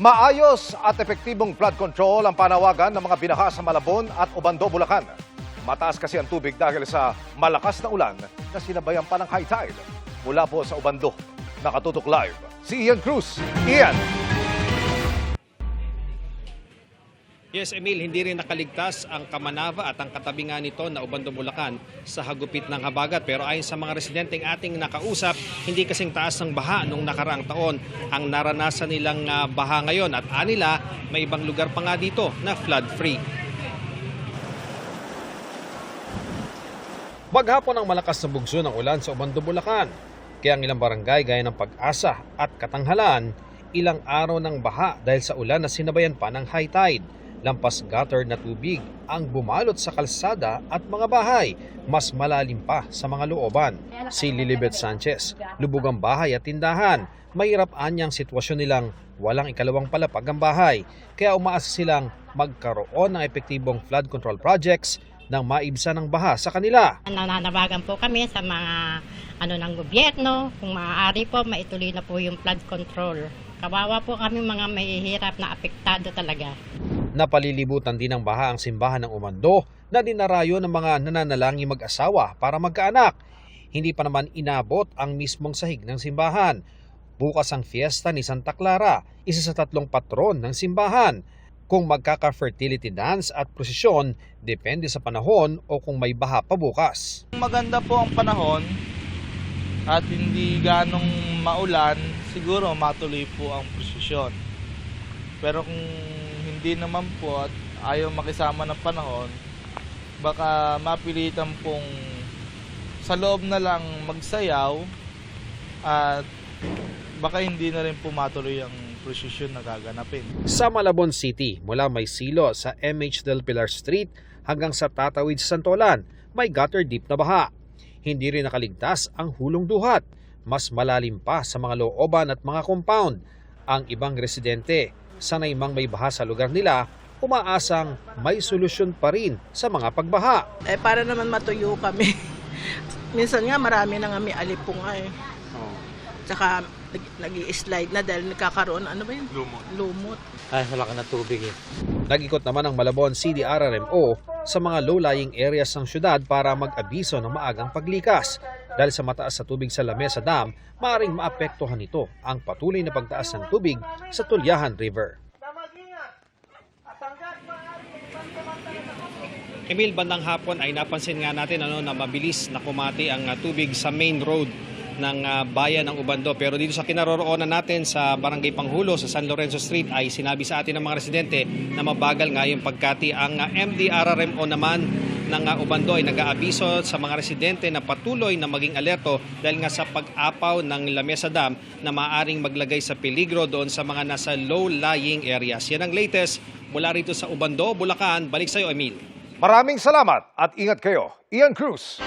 Maayos at epektibong flood control ang panawagan ng mga binaha sa Malabon at Obando, Bulacan. Mataas kasi ang tubig dahil sa malakas na ulan na sinabayan pa ng high tide. Mula po sa Obando, nakatutok live si Ian Cruz. Ian! Yes, Emil, hindi rin nakaligtas ang Kamanava at ang katabi nga nito na Obando, Bulacan sa hagupit ng habagat. Pero ayon sa mga residenteng ating nakausap, hindi kasing taas ng baha nung nakaraang taon ang naranasan nilang baha ngayon. At anila, may ibang lugar pa nga dito na flood-free. Maghapon ang malakas na bugso ng ulan sa Obando, Bulacan. Kaya ang ilang barangay gaya ng Pag-asa at Katanghalan, ilang araw ng baha dahil sa ulan na sinabayan pa ng high tide. Lampas gutter na tubig ang bumalot sa kalsada at mga bahay, mas malalim pa sa mga looban. Si Lilibet Sanchez, lubog ang bahay at tindahan. Mahirap anyang sitwasyon nilang walang ikalawang palapag ang bahay. Kaya umaasa silang magkaroon ng epektibong flood control projects nang maibsan ng baha sa kanila. Nananawagan po kami sa mga ng gobyerno, kung maaari po maituloy na po yung flood control. Kawawa po kami mga mahihirap na apektado talaga. Napalilibutan din ng baha ang simbahan ng Obando na dinarayo ng mga nananalangin mag-asawa para magkaanak. Hindi pa naman inabot ang mismong sahig ng simbahan. Bukas ang fiesta ni Santa Clara, isa sa 3 patron ng simbahan. Kung magkaka-fertility dance at prosesyon, depende sa panahon o kung may baha pa bukas. Maganda po ang panahon at hindi ganong maulan, siguro matuloy po ang prosesyon. Pero kung hindi naman po at ayaw makisama ng panahon, baka mapilitan pong sa loob na lang magsayaw at baka hindi na rin po matuloy ang prosesyon na gaganapin. Sa Malabon City, mula may silo sa MH Del Pilar Street hanggang sa tatawid sa Santolan, may gutter deep na baha. Hindi rin nakaligtas ang hulong duhat. Mas malalim pa sa mga looban at mga compound. Ang ibang residente, sanay mang may baha sa lugar nila, umaasang may solusyon pa rin sa mga pagbaha. Para naman matuyo kami. Minsan nga marami na nga may alipong Tsaka nag-i-slide na dahil nagkakaroon, Lumot. Ay, wala ka na tubig eh. Nag-ikot naman ang Malabon CDRRMO sa mga low-lying areas ng syudad para mag-abiso ng maagang paglikas. Dahil sa mataas sa tubig sa Lamesa Dam, maaaring maapektuhan nito ang patuloy na pagtaas ng tubig sa Tulyahan River. Emil, bandang hapon ay napansin nga natin na mabilis na kumati ang tubig sa main road ng bayan ng Obando. Pero dito sa kinaroroonan natin sa Barangay Panghulo sa San Lorenzo Street ay sinabi sa atin ng mga residente na mabagal nga yung pagkati. Ang MDRRMO naman ng Obando ay nag-aabiso sa mga residente na patuloy na maging alerto dahil nga sa pag-apaw ng Lamesa Dam na maaaring maglagay sa peligro doon sa mga nasa low-lying areas. Yan ang latest mula rito sa Obando, Bulacan. Balik sa iyo, Emil. Maraming salamat at ingat kayo. Ian Cruz.